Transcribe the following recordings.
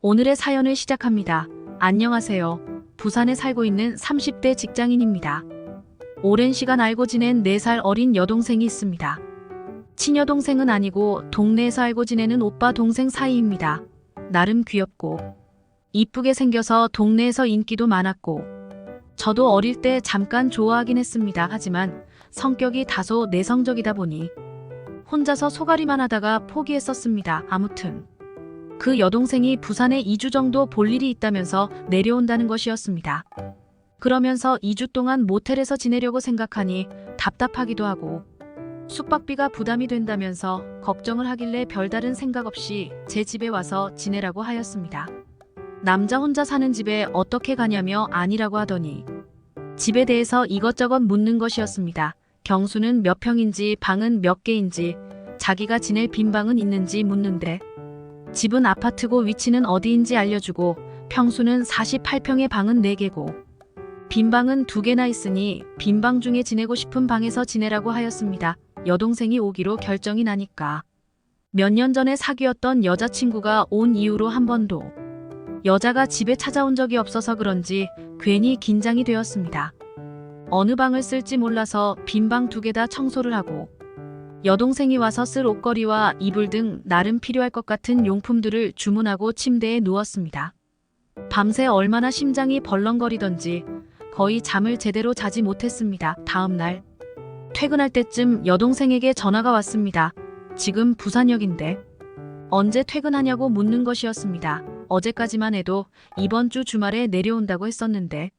오늘의 사연을 시작합니다. 안녕하세요. 부산에 살고 있는 30대 직장인입니다. 오랜 시간 알고 지낸 4살 어린 여동생이 있습니다. 친여동생은 아니고 동네에서 알고 지내는 오빠 동생 사이입니다. 나름 귀엽고 이쁘게 생겨서 동네에서 인기도 많았고 저도 어릴 때 잠깐 좋아하긴 했습니다. 하지만 성격이 다소 내성적이다 보니 혼자서 소갈이만 하다가 포기했었습니다. 아무튼 그 여동생이 부산에 2주 정도 볼 일이 있다면서 내려온다는 것이었습니다. 그러면서 2주 동안 모텔에서 지내려고 생각하니 답답하기도 하고 숙박비가 부담이 된다면서 걱정을 하길래 별다른 생각 없이 제 집에 와서 지내라고 하였습니다. 남자 혼자 사는 집에 어떻게 가냐며 아니라고 하더니 집에 대해서 이것저것 묻는 것이었습니다. 경수는 몇 평인지 방은 몇 개인지 자기가 지낼 빈 방은 있는지 묻는데 집은 아파트고 위치는 어디인지 알려주고 평수는 48평의 방은 4개고 빈방은 2개나 있으니 빈방 중에 지내고 싶은 방에서 지내라고 하였습니다. 여동생이 오기로 결정이 나니까 몇 년 전에 사귀었던 여자친구가 온 이후로 한 번도 여자가 집에 찾아온 적이 없어서 그런지 괜히 긴장이 되었습니다. 어느 방을 쓸지 몰라서 빈방 2개 다 청소를 하고 여동생이 와서 쓸 옷걸이와 이불 등 나름 필요할 것 같은 용품들을 주문하고 침대에 누웠습니다. 밤새 얼마나 심장이 벌렁거리던지 거의 잠을 제대로 자지 못했습니다. 다음 날 퇴근할 때쯤 여동생에게 전화가 왔습니다. 지금 부산역인데 언제 퇴근하냐고 묻는 것이었습니다. 어제까지만 해도 이번 주 주말에 내려온다고 했었는데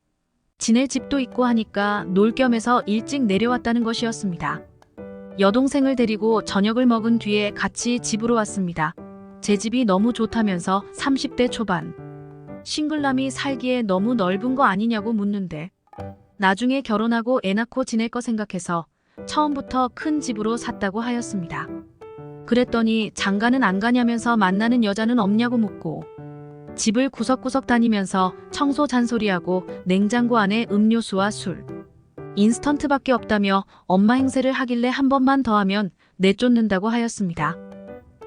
지낼 집도 있고 하니까 놀 겸해서 일찍 내려왔다는 것이었습니다. 여동생을 데리고 저녁을 먹은 뒤에 같이 집으로 왔습니다. 제 집이 너무 좋다면서 30대 초반 싱글남이 살기에 너무 넓은 거 아니냐고 묻는데 나중에 결혼하고 애 낳고 지낼 거 생각해서 처음부터 큰 집으로 샀다고 하였습니다. 그랬더니 장가는 안 가냐면서 만나는 여자는 없냐고 묻고 집을 구석구석 다니면서 청소 잔소리하고 냉장고 안에 음료수와 술, 인스턴트밖에 없다며 엄마 행세를 하길래 한 번만 더 하면 내쫓는다고 하였습니다.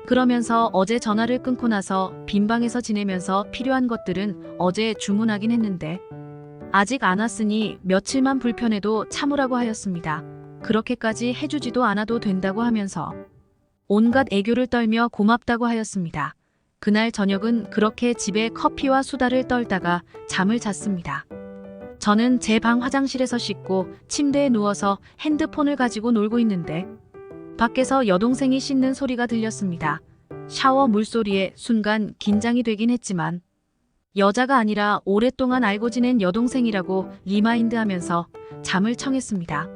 그러면서 어제 전화를 끊고 나서 빈방에서 지내면서 필요한 것들은 어제 주문하긴 했는데 아직 안 왔으니 며칠만 불편해도 참으라고 하였습니다. 그렇게까지 해주지도 않아도 된다고 하면서 온갖 애교를 떨며 고맙다고 하였습니다. 그날 저녁은 그렇게 집에 커피와 수다를 떨다가 잠을 잤습니다. 저는 제 방 화장실에서 씻고 침대에 누워서 핸드폰을 가지고 놀고 있는데 밖에서 여동생이 씻는 소리가 들렸습니다. 샤워 물소리에 순간 긴장이 되긴 했지만 여자가 아니라 오랫동안 알고 지낸 여동생이라고 리마인드하면서 잠을 청했습니다.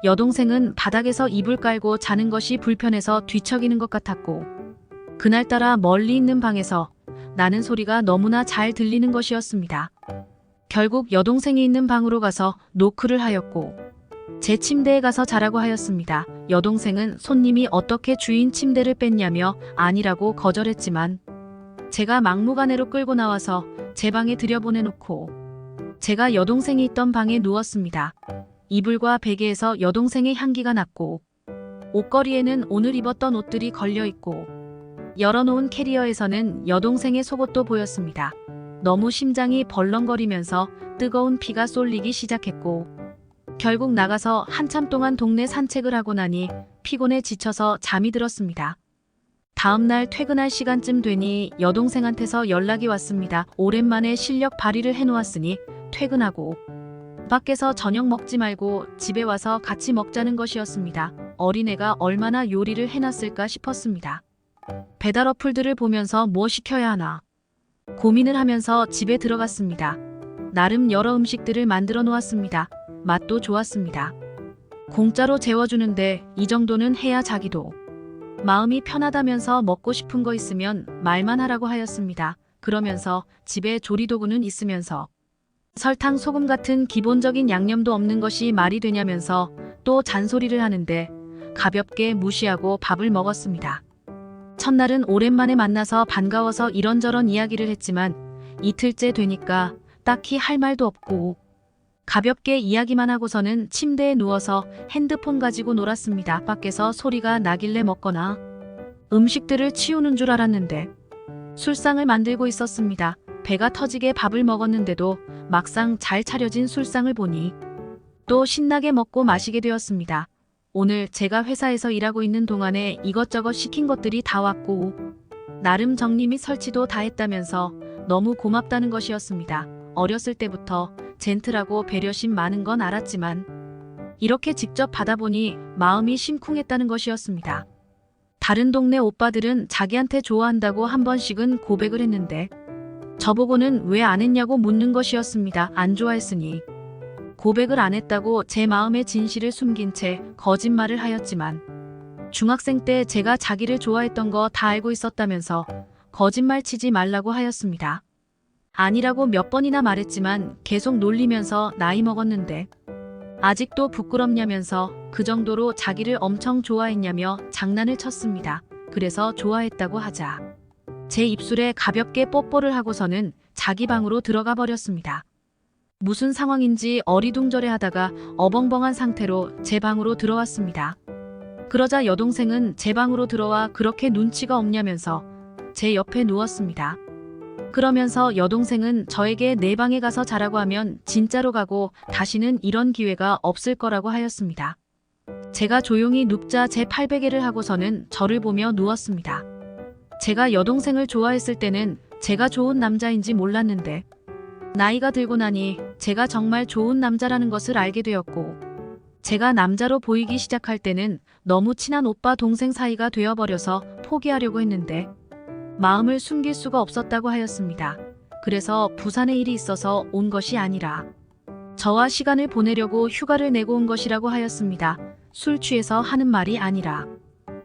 여동생은 바닥에서 이불 깔고 자는 것이 불편해서 뒤척이는 것 같았고 그날따라 멀리 있는 방에서 나는 소리가 너무나 잘 들리는 것이었습니다. 결국 여동생이 있는 방으로 가서 노크를 하였고 제 침대에 가서 자라고 하였습니다. 여동생은 손님이 어떻게 주인 침대를 뺐냐며 아니라고 거절했지만 제가 막무가내로 끌고 나와서 제 방에 들여보내놓고 제가 여동생이 있던 방에 누웠습니다. 이불과 베개에서 여동생의 향기가 났고 옷걸이에는 오늘 입었던 옷들이 걸려있고 열어놓은 캐리어에서는 여동생의 속옷도 보였습니다. 너무 심장이 벌렁거리면서 뜨거운 피가 쏠리기 시작했고 결국 나가서 한참 동안 동네 산책을 하고 나니 피곤해 지쳐서 잠이 들었습니다. 다음날 퇴근할 시간쯤 되니 여동생한테서 연락이 왔습니다. 오랜만에 실력 발휘를 해놓았으니 퇴근하고 밖에서 저녁 먹지 말고 집에 와서 같이 먹자는 것이었습니다. 어린애가 얼마나 요리를 해놨을까 싶었습니다. 배달 어플들을 보면서 뭐 시켜야 하나 고민을 하면서 집에 들어갔습니다. 나름 여러 음식들을 만들어 놓았습니다. 맛도 좋았습니다. 공짜로 재워주는데 이 정도는 해야 자기도 마음이 편하다면서 먹고 싶은 거 있으면 말만 하라고 하였습니다. 그러면서 집에 조리도구는 있으면서 설탕, 소금 같은 기본적인 양념도 없는 것이 말이 되냐면서 또 잔소리를 하는데 가볍게 무시하고 밥을 먹었습니다. 첫날은 오랜만에 만나서 반가워서 이런저런 이야기를 했지만 이틀째 되니까 딱히 할 말도 없고 가볍게 이야기만 하고서는 침대에 누워서 핸드폰 가지고 놀았습니다. 밖에서 소리가 나길래 먹거나 음식들을 치우는 줄 알았는데 술상을 만들고 있었습니다. 배가 터지게 밥을 먹었는데도 막상 잘 차려진 술상을 보니 또 신나게 먹고 마시게 되었습니다. 오늘 제가 회사에서 일하고 있는 동안에 이것저것 시킨 것들이 다 왔고 나름 정리 및 설치도 다 했다면서 너무 고맙다는 것이었습니다. 어렸을 때부터 젠틀하고 배려심 많은 건 알았지만 이렇게 직접 받아보니 마음이 심쿵했다는 것이었습니다. 다른 동네 오빠들은 자기한테 좋아한다고 한 번씩은 고백을 했는데 저보고는 왜 안 했냐고 묻는 것이었습니다. 안 좋아했으니. 고백을 안 했다고 제 마음의 진실을 숨긴 채 거짓말을 하였지만 중학생 때 제가 자기를 좋아했던 거 다 알고 있었다면서 거짓말 치지 말라고 하였습니다. 아니라고 몇 번이나 말했지만 계속 놀리면서 나이 먹었는데 아직도 부끄럽냐면서 그 정도로 자기를 엄청 좋아했냐며 장난을 쳤습니다. 그래서 좋아했다고 하자 제 입술에 가볍게 뽀뽀를 하고서는 자기 방으로 들어가 버렸습니다. 무슨 상황인지 어리둥절해 하다가 어벙벙한 상태로 제 방으로 들어왔습니다. 그러자 여동생은 제 방으로 들어와 그렇게 눈치가 없냐면서 제 옆에 누웠습니다. 그러면서 여동생은 저에게 내 방에 가서 자라고 하면 진짜로 가고 다시는 이런 기회가 없을 거라고 하였습니다. 제가 조용히 눕자 제 팔베개를 하고서는 저를 보며 누웠습니다. 제가 여동생을 좋아했을 때는 제가 좋은 남자인지 몰랐는데 나이가 들고 나니 제가 정말 좋은 남자라는 것을 알게 되었고 제가 남자로 보이기 시작할 때는 너무 친한 오빠 동생 사이가 되어버려서 포기하려고 했는데 마음을 숨길 수가 없었다고 하였습니다. 그래서 부산에 일이 있어서 온 것이 아니라 저와 시간을 보내려고 휴가를 내고 온 것이라고 하였습니다. 술 취해서 하는 말이 아니라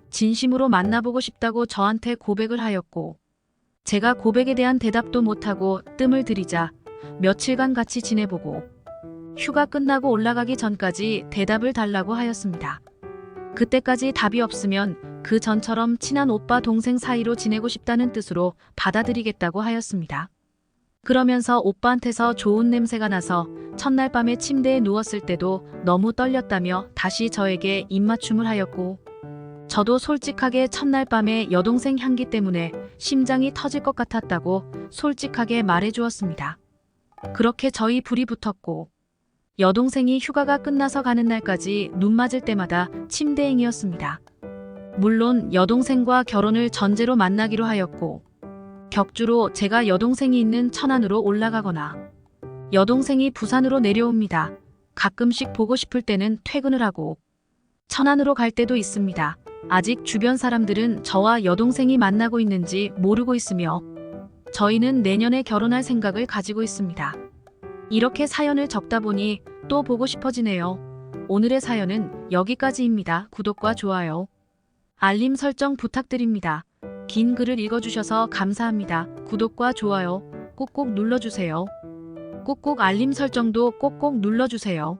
진심으로 만나보고 싶다고 저한테 고백을 하였고 제가 고백에 대한 대답도 못하고 뜸을 들이자 며칠간 같이 지내보고 휴가 끝나고 올라가기 전까지 대답을 달라고 하였습니다. 그때까지 답이 없으면 그 전처럼 친한 오빠 동생 사이로 지내고 싶다는 뜻으로 받아들이겠다고 하였습니다. 그러면서 오빠한테서 좋은 냄새가 나서 첫날 밤에 침대에 누웠을 때도 너무 떨렸다며 다시 저에게 입맞춤을 하였고 저도 솔직하게 첫날 밤에 여동생 향기 때문에 심장이 터질 것 같았다고 솔직하게 말해주었습니다. 그렇게 저희 불이 붙었고 여동생이 휴가가 끝나서 가는 날까지 눈 맞을 때마다 침대행이었습니다. 물론 여동생과 결혼을 전제로 만나기로 하였고 격주로 제가 여동생이 있는 천안으로 올라가거나 여동생이 부산으로 내려옵니다. 가끔씩 보고 싶을 때는 퇴근을 하고 천안으로 갈 때도 있습니다. 아직 주변 사람들은 저와 여동생이 만나고 있는지 모르고 있으며 저희는 내년에 결혼할 생각을 가지고 있습니다. 이렇게 사연을 적다 보니 또 보고 싶어지네요. 오늘의 사연은 여기까지입니다. 구독과 좋아요, 알림 설정 부탁드립니다. 긴 글을 읽어주셔서 감사합니다. 구독과 좋아요 꼭꼭 눌러주세요. 꼭꼭 알림 설정도 꼭꼭 눌러주세요.